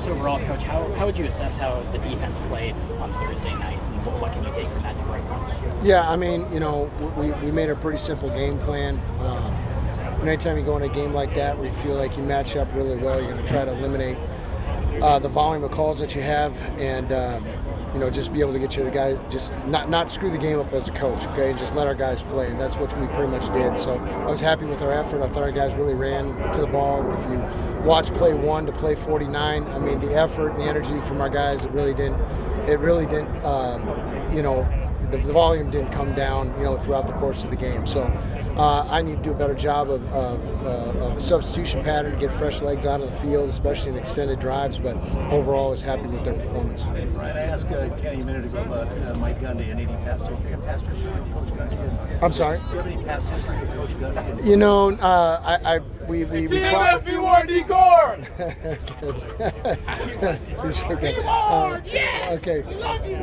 just overall, Coach, how would you assess how the defense played on Thursday night, and what can you take from that to break from? Yeah, I mean, we made a pretty simple game plan. Anytime you go in a game like that where you feel like you match up really well, you're going to try to eliminate the volume of calls that you have, and just be able to get your guys, just not screw the game up as a coach, okay, and just let our guys play. And that's what we pretty much did. So I was happy with our effort. I thought our guys really ran to the ball. If you watch play 1 to play 49, I mean, the effort and the energy from our guys, it really didn't, the volume didn't come down, throughout the course of the game. So I need to do a better job of a substitution pattern to get fresh legs out of the field, especially in extended drives. But overall, I was happy with their performance. Right. I asked Kenny a minute ago about Mike Gundy and any past history. You have past history with Coach Gundy? I'm sorry? Do you have any past history with Coach Gundy? We Team FB1 decor! Appreciate that. Yes! Okay. Love you!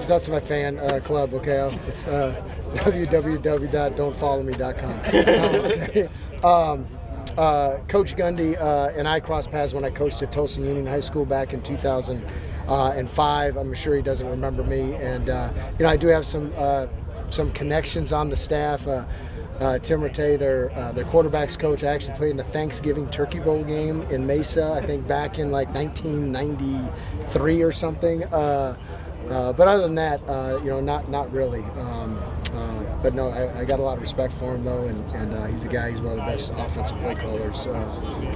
That's my fan club, okay? It's www.don'tfollowme.com. Coach Gundy and I crossed paths when I coached at Tulsa Union High School back in 2005. I'm sure he doesn't remember me. And, I do have some connections on the staff. Tim Rattay, their quarterbacks coach, I actually played in the Thanksgiving Turkey Bowl game in Mesa, I think back in like 1993 or something. But other than that, not really. But no, I got a lot of respect for him though, and he's a guy. He's one of the best offensive play callers,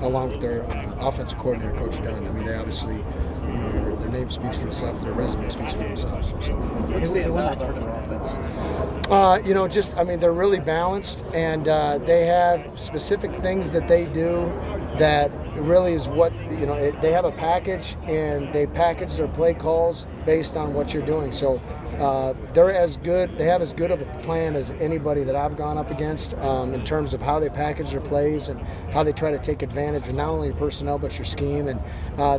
along with their offensive coordinator, Coach Dunn. I mean, they obviously, their name speaks for itself. Their resume speaks for themselves. So. What stands out about their offense? They're really balanced, and they have specific things that they do that really is what, they have a package, and they package their play calls based on what you're doing. So they have as good of a plan as anybody that I've gone up against in terms of how they package their plays and how they try to take advantage of not only your personnel but your scheme. And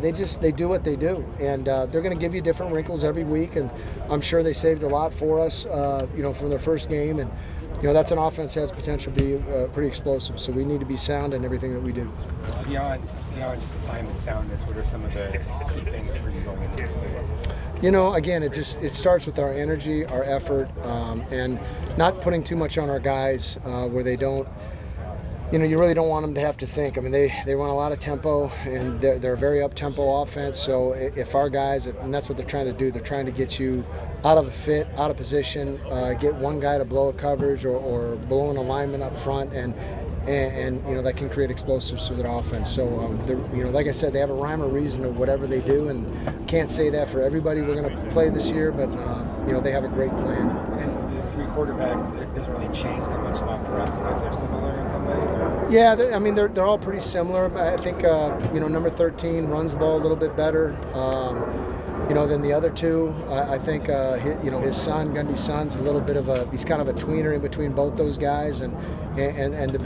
they do what they do, and they're going to give you different wrinkles every week, and I'm sure they saved a lot for us from their first game. And that's an offense that has potential to be pretty explosive, so we need to be sound in everything that we do. Beyond just assignment soundness, what are some of the key things for you going into this game? Again, it starts with our energy, our effort, and not putting too much on our guys where they don't. You really don't want them to have to think. I mean, they run a lot of tempo, and they're a very up-tempo offense. So if our guys, and that's what they're trying to do, they're trying to get you out of a fit, out of position, get one guy to blow a coverage or blow an alignment up front, and that can create explosives to their offense. So like I said, they have a rhyme or reason to whatever they do, and can't say that for everybody we're going to play this year, but they have a great plan. And the three quarterbacks, it doesn't really change that much about correct because they're similar in some ways. Or? Yeah, they're all pretty similar. I think number 13 runs the ball a little bit better. Than the other two. I think his son, Gundy's son's a little bit of he's kind of a tweener in between both those guys, and the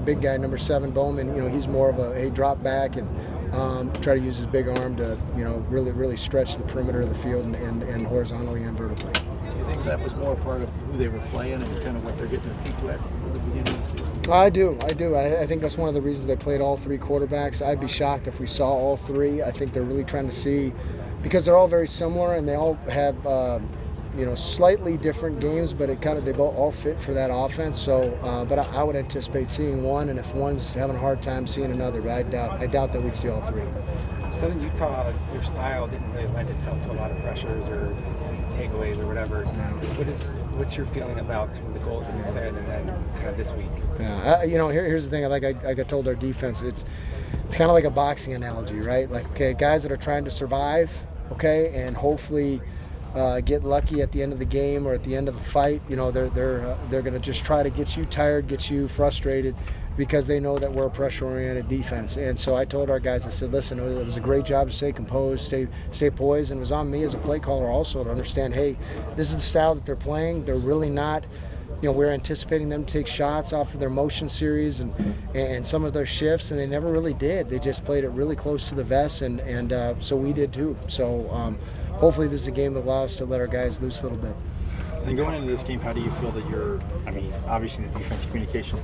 big guy, number 7, Bowman. He's more of a drop back and try to use his big arm to really stretch the perimeter of the field and horizontally and vertically. Do you think that was more part of who they were playing and kind of what they're getting their feet wet for the beginning of the season? I do. I think that's one of the reasons they played all 3 quarterbacks. I'd be shocked if we saw all 3. I think they're really trying to see, because they're all very similar and they all have slightly different games, but they both all fit for that offense. So, but I would anticipate seeing one, and if one's having a hard time, seeing another. But I doubt that we'd see all 3. Southern Utah, your style didn't really lend itself to a lot of pressures or takeaways or whatever. What's your feeling about some of the goals that you set, and then kind of this week? Yeah, here's the thing. Like I told our defense, it's kind of like a boxing analogy, right? Like, okay, guys that are trying to survive, okay, and hopefully get lucky at the end of the game or at the end of a fight. They're going to just try to get you tired, get you frustrated, because they know that we're a pressure-oriented defense. And so I told our guys, I said, listen, it was a great job to stay composed, stay poised, and it was on me as a play caller also to understand, hey, this is the style that they're playing. They're really not, we're anticipating them to take shots off of their motion series and some of their shifts, and they never really did. They just played it really close to the vest, and so we did too. So hopefully this is a game that allows us to let our guys loose a little bit. And going into this game, how do you feel that you're, I mean, obviously the defense communication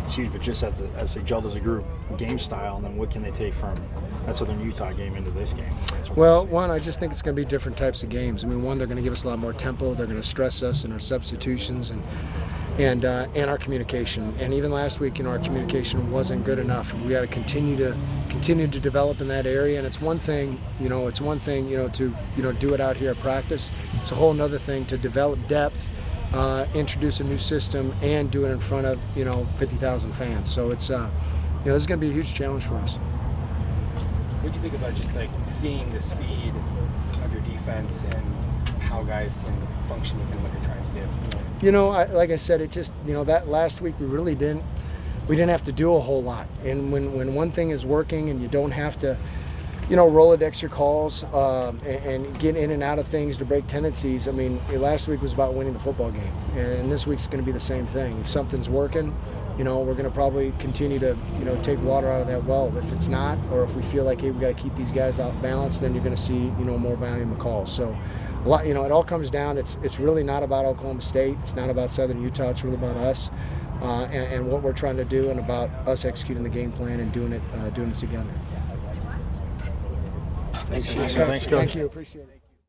is huge, but just as they gelled as a group, game style, and then what can they take from that Southern Utah game into this game? Well, one, I just think it's going to be different types of games. I mean, one, they're going to give us a lot more tempo. They're going to stress us in our substitutions and our communication. And even last week, our communication wasn't good enough. We got to continue to develop in that area. And it's one thing, to do it out here at practice. It's a whole other thing to develop depth, introduce a new system, and do it in front of 50,000 fans. So it's this is going to be a huge challenge for us. What do you think about just like seeing the speed of your defense and how guys can function within what you're trying to do? Like I said, it just that last week we didn't have to do a whole lot. And when one thing is working and you don't have to Rolodex your calls and get in and out of things to break tendencies. I mean, last week was about winning the football game, and this week's going to be the same thing. If something's working, we're going to probably continue to take water out of that well. If it's not, or if we feel like, hey, we got to keep these guys off balance, then you're going to see more volume of calls. So a lot, it all comes down. It's really not about Oklahoma State. It's not about Southern Utah. It's really about us and what we're trying to do, and about us executing the game plan and doing it together. Thanks, Coach. Coach. Thank you. Appreciate it.